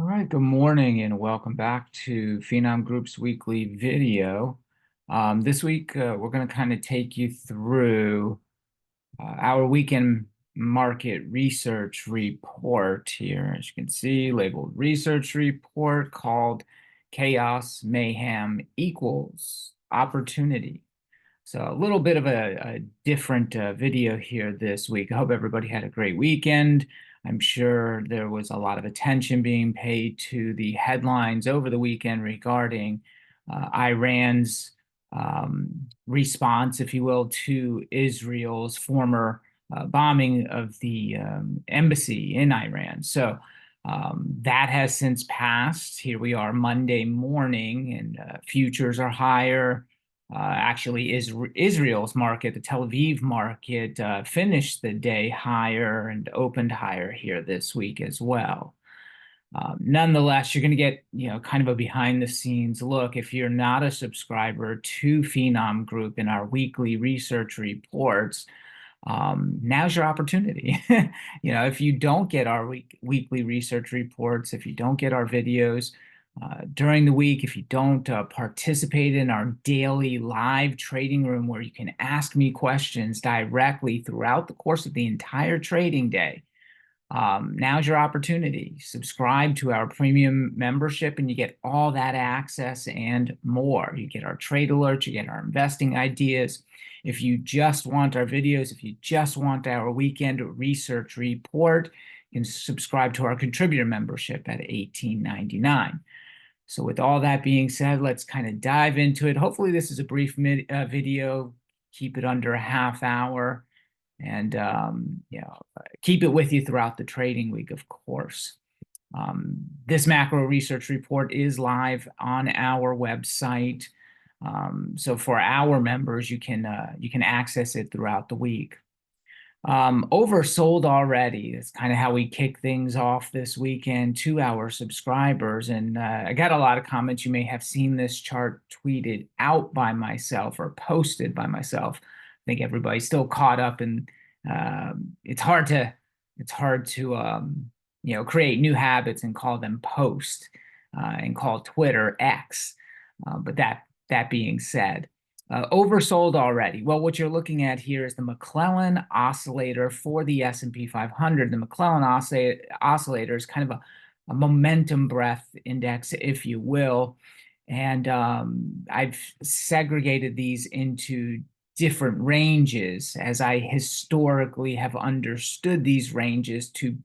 All right, good morning and welcome back to Finom Group's weekly video. This week, we're going to kind of take you through our weekend market research report here. As you can see, labeled research report called Chaos Mayhem Equals Opportunity. So a little bit of a different video here this week. I hope everybody had a great weekend. I'm sure there was a lot of attention being paid to the headlines over the weekend regarding Iran's response, if you will, to Israel's former bombing of the embassy in Iran. So that has since passed. Here we are Monday morning, and futures are higher. Actually, Israel's market, the Tel Aviv market, finished the day higher and opened higher here this week as well. Nonetheless, you're going to get, kind of a behind the scenes look. If you're not a subscriber to Finom Group in our weekly research reports, now's your opportunity. If you don't get our weekly research reports, if you don't get our videos, during the week, if you don't participate in our daily live trading room where you can ask me questions directly throughout the course of the entire trading day, now's your opportunity. Subscribe to our premium membership and you get all that access and more. You get our trade alerts, you get our investing ideas. If you just want our videos, if you just want our weekend research report, you can subscribe to our contributor membership at $18.99. So with all that being said, let's kind of dive into it. Hopefully this is a brief video. Keep it under a half hour, and keep it with you throughout the trading week, of course. This macro research report is live on our website. So for our members, you can access it throughout the week. Oversold already. That's kind of how we kick things off this weekend to our subscribers. And I got a lot of comments. You may have seen this chart tweeted out by myself or posted by myself. I think everybody's still caught up, and it's hard to create new habits and call them post and call Twitter X. But that being said, oversold already. Well, what you're looking at here is the McClellan oscillator for the S&P 500. The McClellan oscillator is kind of a momentum breadth index, if you will. And I've segregated these into different ranges as I historically have understood these ranges to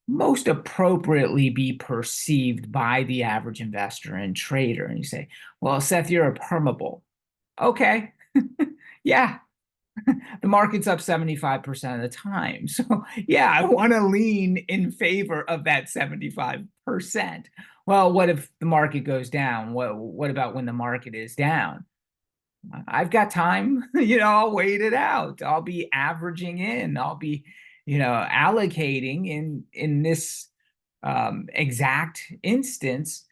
most appropriately be perceived by the average investor and trader. And you say, well, Seth, you're a permabull. Okay. Yeah. The market's up 75% of the time. So yeah, I want to lean in favor of that 75%. Well, what if the market goes down? What about when the market is down? I've got time, I'll wait it out. I'll be averaging in. I'll be, allocating in this exact instance.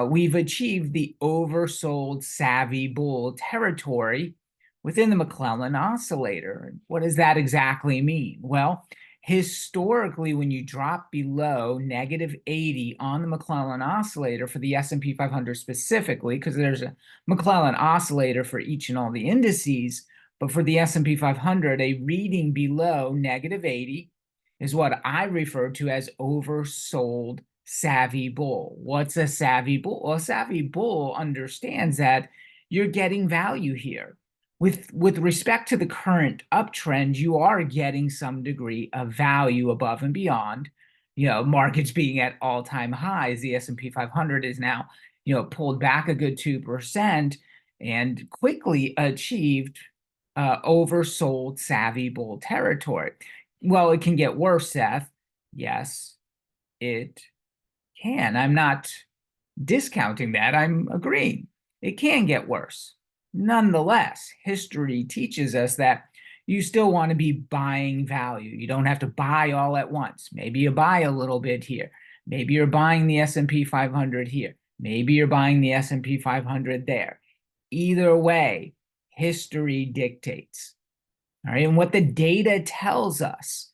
We've achieved the oversold savvy bull territory within the McClellan oscillator. What does that exactly mean? Well, historically, when you drop below -80 on the McClellan oscillator for the S&P 500 specifically, because there's a McClellan oscillator for each and all the indices, but for the S&P 500, a reading below -80 is what I refer to as oversold savvy bull. What's a savvy bull? Well, a savvy bull understands that you're getting value here. With respect to the current uptrend, you are getting some degree of value above and beyond, markets being at all-time highs. The S&P 500 is now, pulled back a good 2% and quickly achieved oversold savvy bull territory. Well, it can get worse, Seth. Yes, it can. I'm not discounting that. I'm agreeing. It can get worse. Nonetheless, history teaches us that you still want to be buying value. You don't have to buy all at once. Maybe you buy a little bit here. Maybe you're buying the S&P 500 here. Maybe you're buying the S&P 500 there. Either way, history dictates. All right, and what the data tells us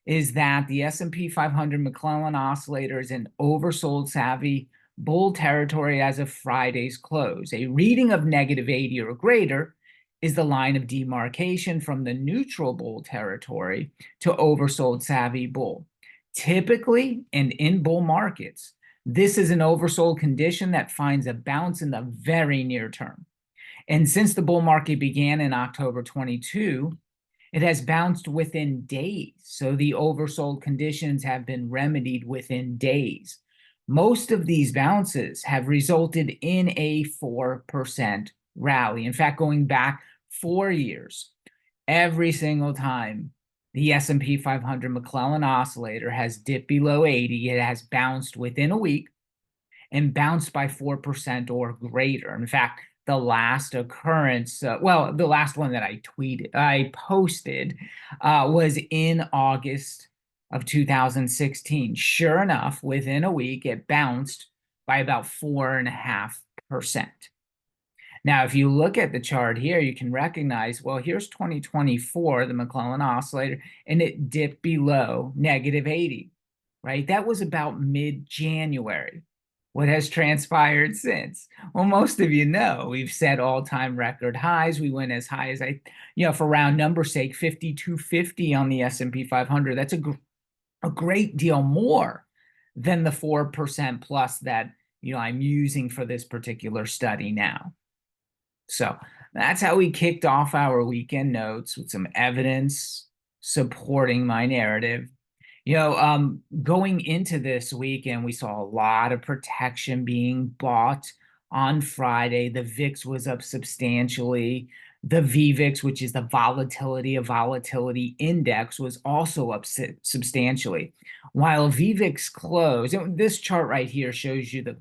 is that the S&P 500 McClellan oscillator is in oversold savvy bull territory as of Friday's close. A reading of negative 80 or greater is the line of demarcation from the neutral bull territory to oversold savvy bull. Typically, and in bull markets, this is an oversold condition that finds a bounce in the very near term. And since the bull market began in October 22, it has bounced within days. So the oversold conditions have been remedied within days. Most of these bounces have resulted in a 4% rally. In fact, going back 4 years, every single time the S&P 500 McClellan oscillator has dipped below 80, it has bounced within a week and bounced by 4% or greater. In fact, the last occurrence, the last one that I posted was in August of 2016. Sure enough, within a week, it bounced by about 4.5%. Now, if you look at the chart here, you can recognize, well, here's 2024, the McClellan oscillator, and it dipped below negative 80, right? That was about mid-January. What has transpired since? Well, most of you know we've set all-time record highs. We went as high as, for round number's sake, 5,250 on the S&P 500. That's a great deal more than the 4% plus that I'm using for this particular study now. So that's how we kicked off our weekend notes with some evidence supporting my narrative. Going into this weekend, we saw a lot of protection being bought on Friday. The VIX was up substantially. The VVIX, which is the volatility index, was also up substantially. While VVIX closed, this chart right here shows you the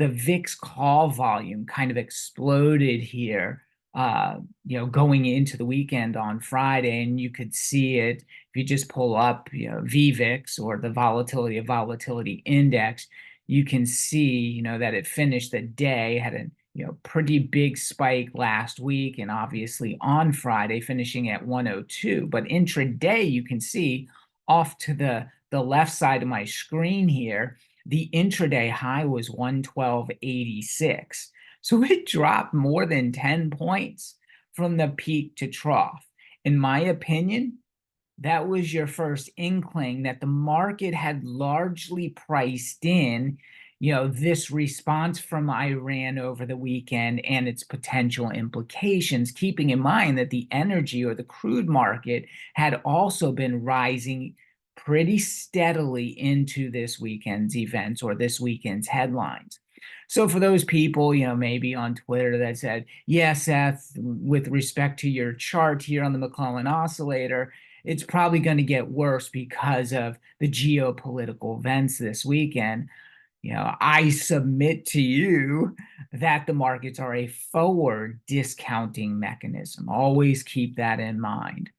VIX call volume kind of exploded here, going into the weekend on Friday, and you could see it if you just pull up, VVIX or the volatility index. You can see, that it finished the day, had a pretty big spike last week, and obviously on Friday finishing at 102. But intraday, you can see off to the left side of my screen here, the intraday high was 112.86. So it dropped more than 10 points from the peak to trough. In my opinion, that was your first inkling that the market had largely priced in, this response from Iran over the weekend and its potential implications, keeping in mind that the energy or the crude market had also been rising pretty steadily into this weekend's events or this weekend's headlines. So for those people, maybe on Twitter that said, yeah, Seth, with respect to your chart here on the McClellan oscillator, it's probably going to get worse because of the geopolitical events this weekend. I submit to you that the markets are a forward discounting mechanism. Always keep that in mind.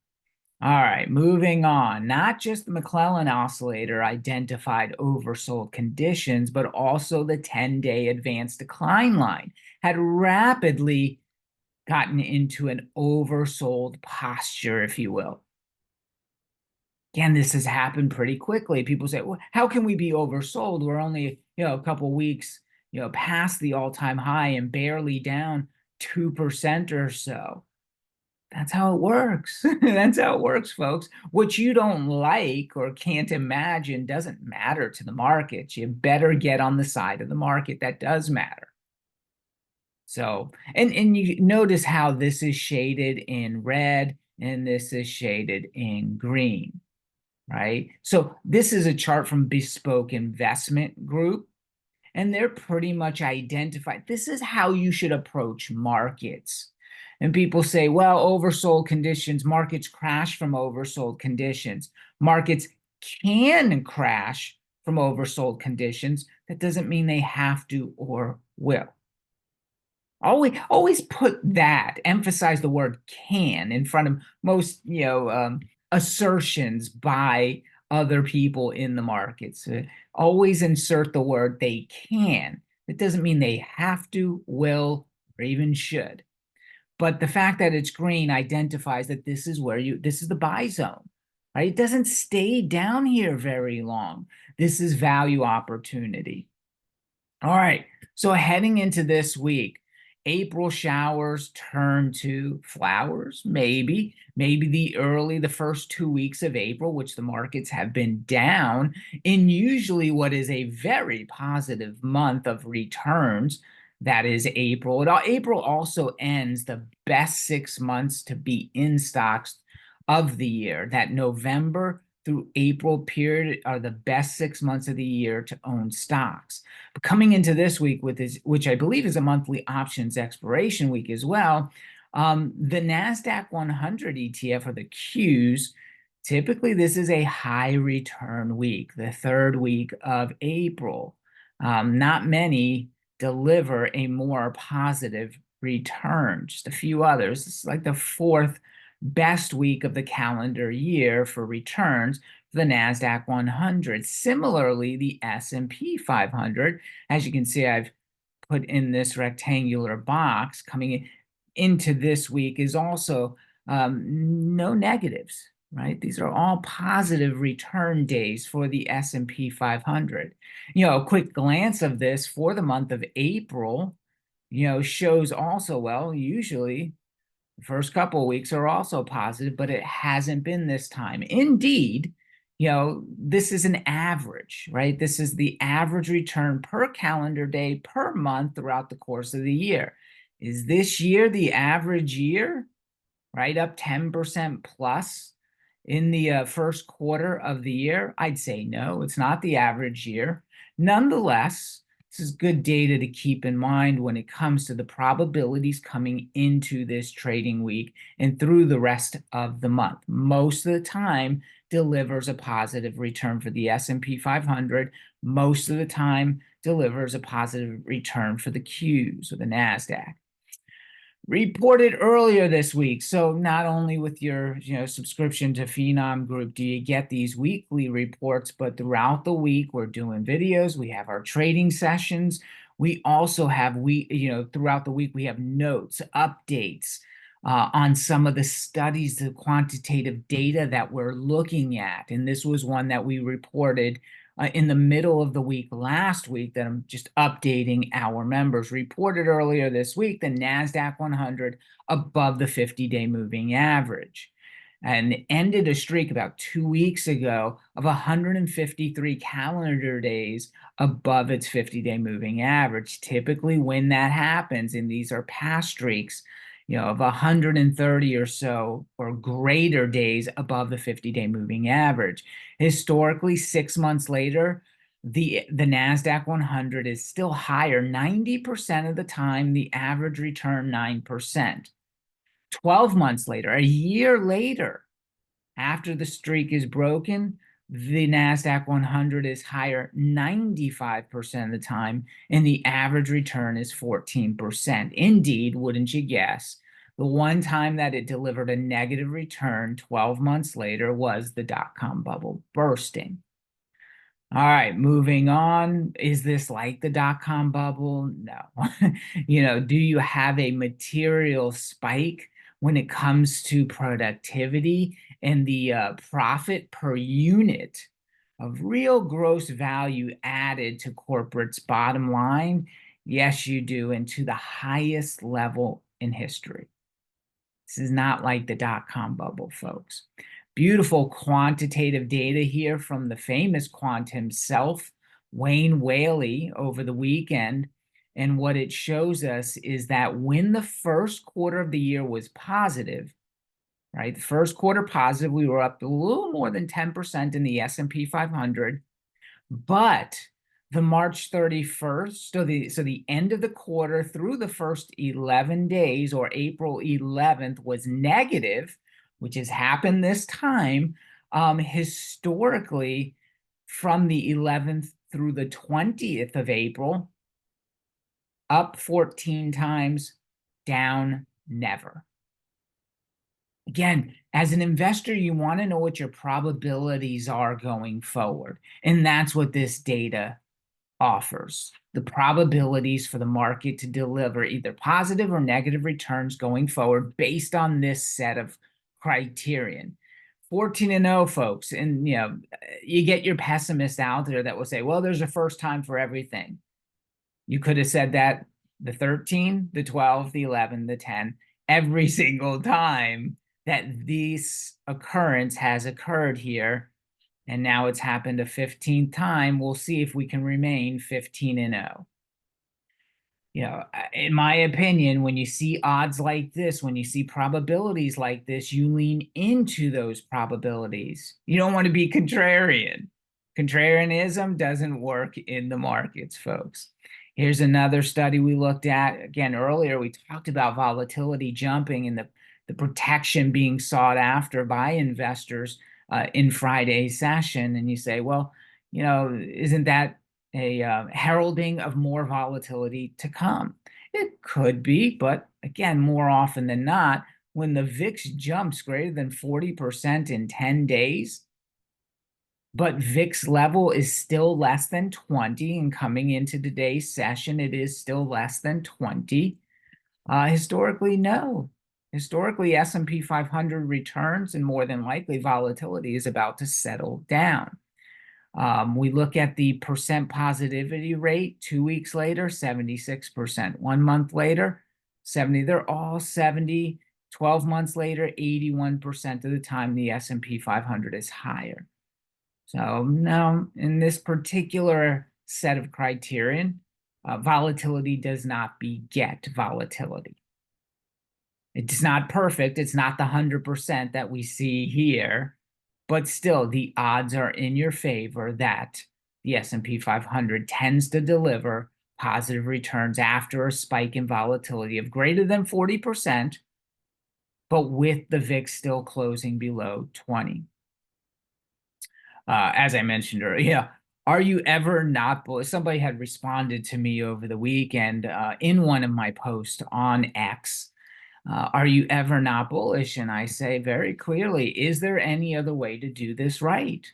All right, moving on. Not just the McClellan oscillator identified oversold conditions, but also the 10-day advanced decline line had rapidly gotten into an oversold posture, if you will. Again, this has happened pretty quickly. People say, well, how can we be oversold? We're only, a couple weeks, past the all-time high and barely down 2% or so. That's how it works. That's how it works, folks. What you don't like or can't imagine doesn't matter to the market. You better get on the side of the market that does matter. So, and you notice how this is shaded in red and this is shaded in green, right? So this is a chart from Bespoke Investment Group, and they're pretty much identified. This is how you should approach markets. And people say, well, oversold conditions, markets crash from oversold conditions. Markets can crash from oversold conditions. That doesn't mean they have to or will. Always put that, emphasize the word can in front of most, assertions by other people in the markets. Always insert the word they can. It doesn't mean they have to, will, or even should. But the fact that it's green identifies that this is the buy zone, right? It doesn't stay down here very long. This is value opportunity. All right, so heading into this week, April showers turn to flowers, maybe the first 2 weeks of April, which the markets have been down in usually what is a very positive month of returns. That is April. April also ends the best 6 months to be in stocks of the year. That November through April period are the best 6 months of the year to own stocks. But coming into this week with this, which I believe is a monthly options expiration week as well, the Nasdaq 100 ETF or the Qs, typically this is a high return week, the third week of April. Not many deliver a more positive return, just a few others. It's like the fourth best week of the calendar year for returns for the Nasdaq 100. Similarly, the S&P 500, as you can see, I've put in this rectangular box coming into this week is also no negatives, right? These are all positive return days for the S&P 500. A quick glance of this for the month of April, shows also, well, usually the first couple of weeks are also positive, but it hasn't been this time. Indeed, this is an average, right? This is the average return per calendar day per month throughout the course of the year. Is this year the average year, right? Up 10% plus in the first quarter of the year? I'd say no, it's not the average year. Nonetheless, this is good data to keep in mind when it comes to the probabilities coming into this trading week and through the rest of the month. Most of the time delivers a positive return for the S&P 500. Most of the time delivers a positive return for the Qs or the Nasdaq. Reported earlier this week. So not only with your subscription to Finom Group do you get these weekly reports, but throughout the week we're doing videos. We have our trading sessions. We also have throughout the week we have notes, updates on some of the studies, the quantitative data that we're looking at. And this was one that we reported in the middle of the week last week that I'm just updating our members. Reported earlier this week, the Nasdaq 100 above the 50-day moving average, and ended a streak about 2 weeks ago of 153 calendar days above its 50-day moving average. Typically when that happens, and these are past streaks, of 130 or so or greater days above the 50-day moving average. Historically, 6 months later, the Nasdaq 100 is still higher 90% of the time, the average return 9%. 12 months later, a year later, after the streak is broken, the Nasdaq 100 is higher 95% of the time, and the average return is 14%. Indeed, wouldn't you guess, the one time that it delivered a negative return 12 months later was the dot-com bubble bursting. All right, moving on. Is this like the dot-com bubble? No. Do you have a material spike when it comes to productivity and the profit per unit of real gross value added to corporate's bottom line? Yes, you do, and to the highest level in history. This is not like the dot-com bubble, folks. Beautiful quantitative data here from the famous quant himself, Wayne Whaley, over the weekend. And what it shows us is that when the first quarter of the year was positive, right? The first quarter positive, we were up a little more than 10% in the S&P 500. But the March 31st, so the end of the quarter through the first 11 days, or April 11th, was negative, which has happened this time. Historically, from the 11th through the 20th of April, up 14 times, down never. Again, as an investor, you want to know what your probabilities are going forward. And that's what this data offers. The probabilities for the market to deliver either positive or negative returns going forward based on this set of criterion. 14-0, folks. And, you get your pessimists out there that will say, well, there's a first time for everything. You could have said that the 13, the 12, the 11, the 10, every single time that this occurrence has occurred here. And now it's happened a 15th time. We'll see if we can remain 15-0. In my opinion, when you see odds like this, when you see probabilities like this, you lean into those probabilities. You don't want to be contrarian. Contrarianism doesn't work in the markets, folks. Here's another study we looked at. Again, earlier we talked about volatility jumping and the protection being sought after by investors in Friday's session. And you say, well, isn't that a heralding of more volatility to come? It could be, but again, more often than not, when the VIX jumps greater than 40% in 10 days, but VIX level is still less than 20, and coming into today's session, it is still less than 20. Historically, no. Historically, S&P 500 returns, and more than likely, volatility is about to settle down. We look at the percent positivity rate 2 weeks later, 76%. 1 month later, 70. They're all 70. 12 months later, 81% of the time the S&P 500 is higher. So no, in this particular set of criterion, volatility does not beget volatility. It's not perfect. It's not the 100% that we see here. But still, the odds are in your favor that the S&P 500 tends to deliver positive returns after a spike in volatility of greater than 40%, but with the VIX still closing below 20. As I mentioned earlier, are you ever not bullish? Somebody had responded to me over the weekend in one of my posts on X. Are you ever not bullish? And I say very clearly, is there any other way to do this right?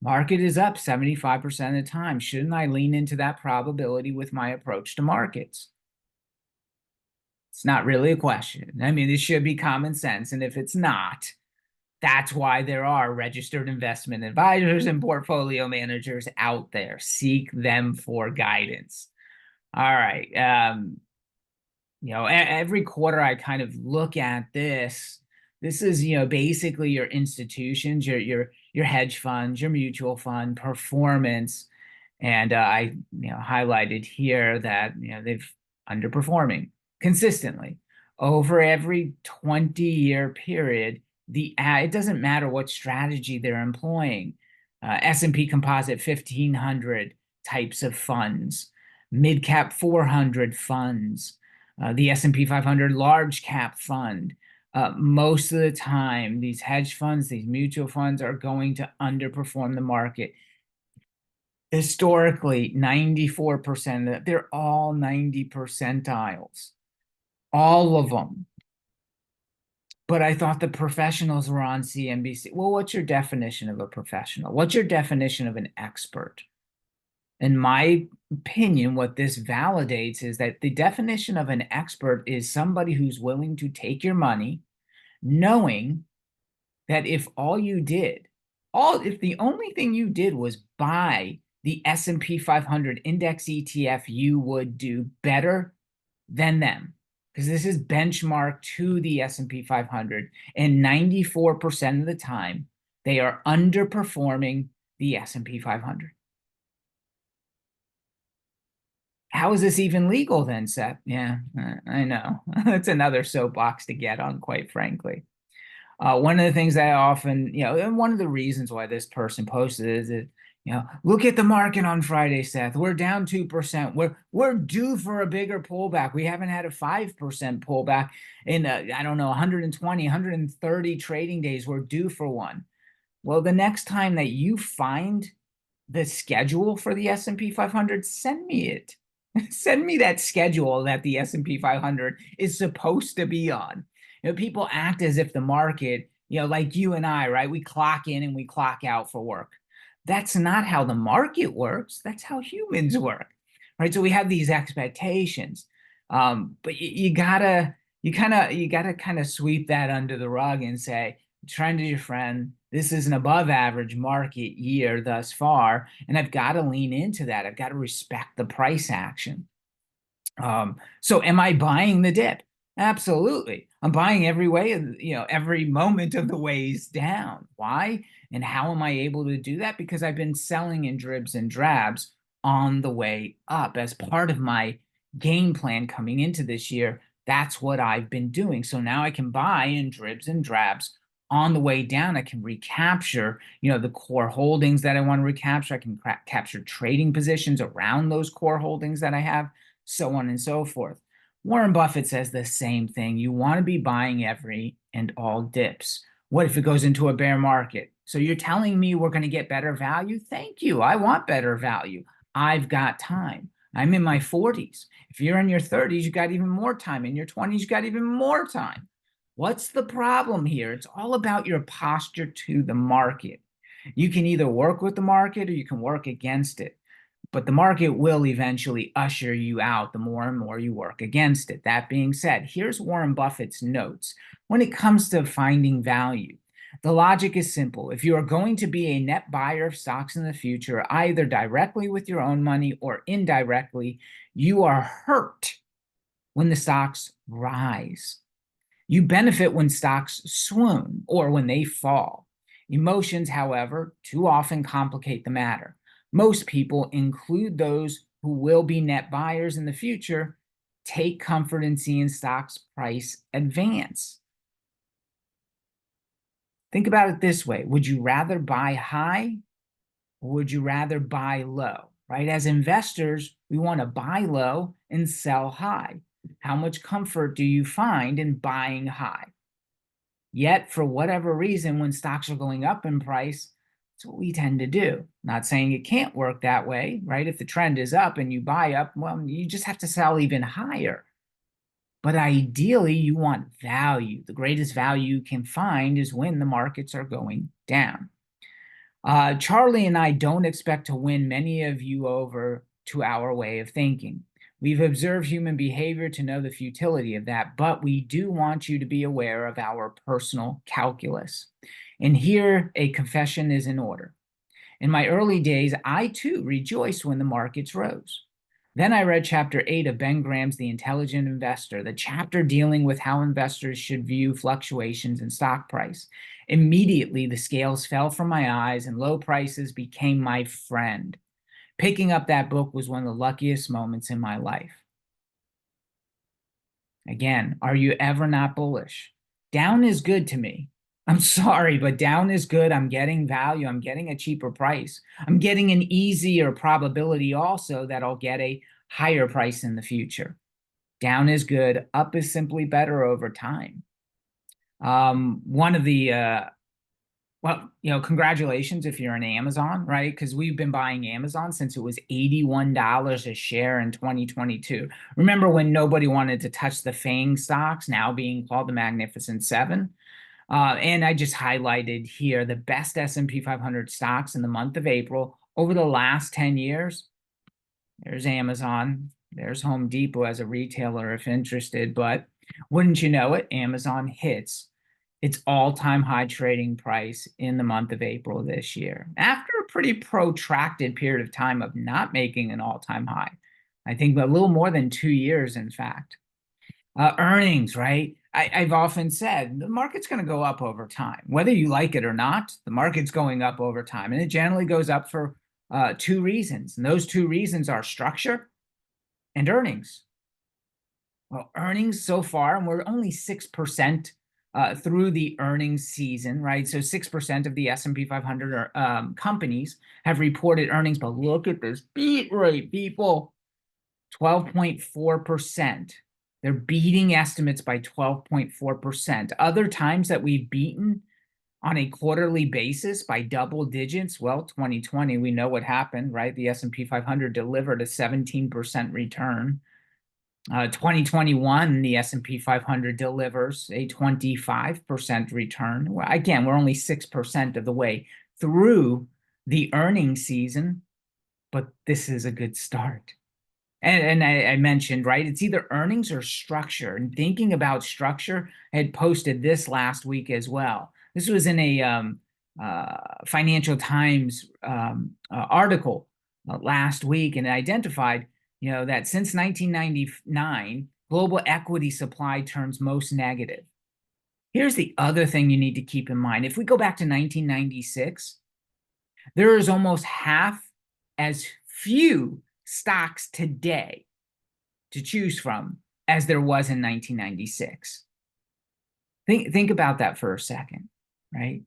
Market is up 75% of the time. Shouldn't I lean into that probability with my approach to markets? It's not really a question. I mean, it should be common sense. And if it's not, that's why there are registered investment advisors and portfolio managers out there. Seek them for guidance. All right. Every quarter I kind of look at this. This is, basically your institutions, your hedge funds, your mutual fund performance. And I, highlighted here that, they've underperforming consistently over every 20-year period. It doesn't matter what strategy they're employing. S&P Composite 1500 types of funds, mid cap 400 funds, the S&P 500 large cap fund. Most of the time, these hedge funds, these mutual funds are going to underperform the market. Historically, 94%, they're all 90 percentiles, all of them. But I thought the professionals were on CNBC. Well, what's your definition of a professional? What's your definition of an expert? In my opinion, what this validates is that the definition of an expert is somebody who's willing to take your money, knowing that if the only thing you did was buy the S&P 500 index ETF, you would do better than them. Because this is benchmarked to the S&P 500, and 94% of the time, they are underperforming the S&P 500. How is this even legal then, Seth? Yeah, I know. It's another soapbox to get on, quite frankly. One of the things I often, and one of the reasons why this person posted is that, look at the market on Friday, Seth. We're down 2%. We're due for a bigger pullback. We haven't had a 5% pullback in, 120, 130 trading days. We're due for one. Well, the next time that you find the schedule for the S&P 500, send me it. Send me that schedule that the S&P 500 is supposed to be on. People act as if the market, like you and I, right? We clock in and we clock out for work. That's not how the market works. That's how humans work, right? So we have these expectations, but you gotta kind of sweep that under the rug and say, trend is your friend. This is an above average market year thus far, and I've got to lean into that. I've got to respect the price action. So am I buying the dip? Absolutely. I'm buying every way, every moment of the ways down. Why? And how am I able to do that? Because I've been selling in dribs and drabs on the way up as part of my game plan coming into this year. That's what I've been doing. So now I can buy in dribs and drabs on the way down. I can recapture, the core holdings that I want to recapture. I can capture trading positions around those core holdings that I have, so on and so forth. Warren Buffett says the same thing. You want to be buying every and all dips. What if it goes into a bear market? So you're telling me we're going to get better value? Thank you. I want better value. I've got time. I'm in my 40s. If you're in your 30s, you got even more time. In your 20s, you got even more time. What's the problem here? It's all about your posture to the market. You can either work with the market or you can work against it. But the market will eventually usher you out the more and more you work against it. That being said, here's Warren Buffett's notes when it comes to finding value. The logic is simple. If you are going to be a net buyer of stocks in the future, either directly with your own money or indirectly, you are hurt when the stocks rise. You benefit when stocks swoon or when they fall. Emotions, however, too often complicate the matter. Most people, include those who will be net buyers in the future, take comfort in seeing stocks price advance. Think about it this way. Would you rather buy high or would you rather buy low? Right? As investors, we want to buy low and sell high. How much comfort do you find in buying high? Yet, for whatever reason, when stocks are going up in price, that's what we tend to do. Not saying it can't work that way, right? If the trend is up and you buy up, well, you just have to sell even higher. But ideally, you want value. The greatest value you can find is when the markets are going down. Charlie and I don't expect to win many of you over to our way of thinking. We've observed human behavior to know the futility of that, but we do want you to be aware of our personal calculus. And here, a confession is in order. In my early days, I too rejoiced when the markets rose. Then I read chapter 8 of Ben Graham's The Intelligent Investor, the chapter dealing with how investors should view fluctuations in stock price. Immediately, the scales fell from my eyes and low prices became my friend. Picking up that book was one of the luckiest moments in my life. Again, are you ever not bullish? Down is good to me. I'm sorry, but down is good. I'm getting value. I'm getting a cheaper price. I'm getting an easier probability also that I'll get a higher price in the future. Down is good. Up is simply better over time. One of the well, congratulations if you're in Amazon, right? Because we've been buying Amazon since it was $81 a share in 2022. Remember when nobody wanted to touch the FANG stocks, now being called the Magnificent Seven? And I just highlighted here the best S&P 500 stocks in the month of April over the last 10 years. There's Amazon. There's Home Depot as a retailer if interested. But wouldn't you know it, Amazon hits its all-time high trading price in the month of April this year, after a pretty protracted period of time of not making an all-time high. I think a little more than 2 years, in fact. Earnings, right? I've often said the market's going to go up over time. Whether you like it or not, the market's going up over time. And it generally goes up for 2 reasons. And those 2 reasons are structure and earnings. Well, earnings so far, and we're only 6% through the earnings season, right? So 6% of the S&P 500 companies have reported earnings, but look at this beat rate, people, 12.4%. They're beating estimates by 12.4%. Other times that we've beaten on a quarterly basis by double digits, well, 2020, we know what happened, right? The S&P 500 delivered a 17% return. 2021, the S&P 500 delivers a 25% return. Well, again, we're only 6% of the way through the earnings season, but this is a good start. And I mentioned, right, it's either earnings or structure. And thinking about structure, I had posted this last week as well. This was in a Financial Times article last week, and it identified, that since 1999, global equity supply turns most negative. Here's the other thing you need to keep in mind. If we go back to 1996, there is almost half as few stocks today to choose from as there was in 1996. Think about that for a second, right?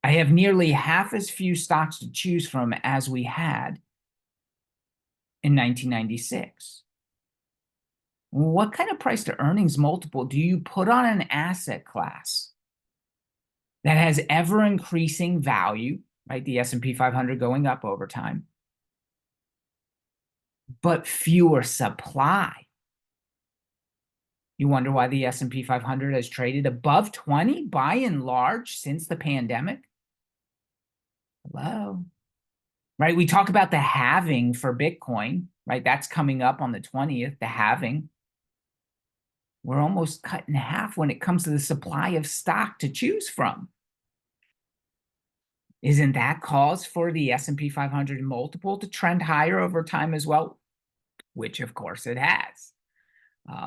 I have nearly half as few stocks to choose from as we had in 1996. What kind of price to earnings multiple do you put on an asset class that has ever increasing value, right? The S&P 500 going up over time, but fewer supply? You wonder why the S&P 500 has traded above 20 by and large since the pandemic? Hello? Right? We talk about the halving for Bitcoin, right? That's coming up on the 20th, the halving. We're almost cut in half when it comes to the supply of stock to choose from. Isn't that cause for the S&P 500 multiple to trend higher over time as well? Which, of course, it has.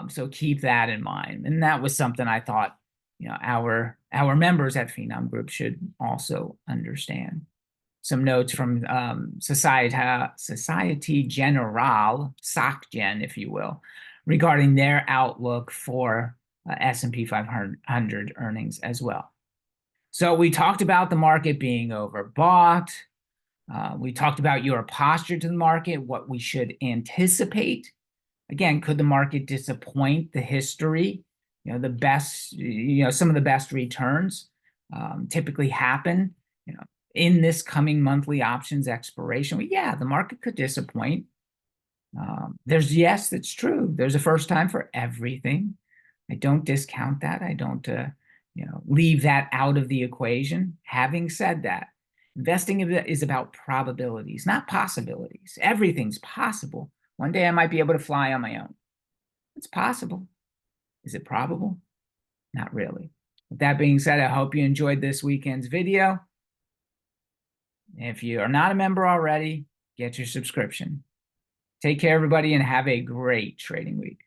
So keep that in mind. And that was something I thought, our members at Finom Group should also understand. Some notes from Societe Generale, SocGen, if you will, regarding their outlook for S&P 500 earnings as well. So we talked about the market being overbought. We talked about your posture to the market, what we should anticipate. Again, could the market disappoint the history? The best, some of the best returns typically happen, in this coming monthly options expiration. Well, yeah, the market could disappoint. Yes, that's true. There's a first time for everything. I don't discount that. I don't, leave that out of the equation. Having said that, investing is about probabilities, not possibilities. Everything's possible. One day I might be able to fly on my own. It's possible. Is it probable? Not really. With that being said, I hope you enjoyed this weekend's video. If you are not a member already, get your subscription. Take care, everybody, and have a great trading week.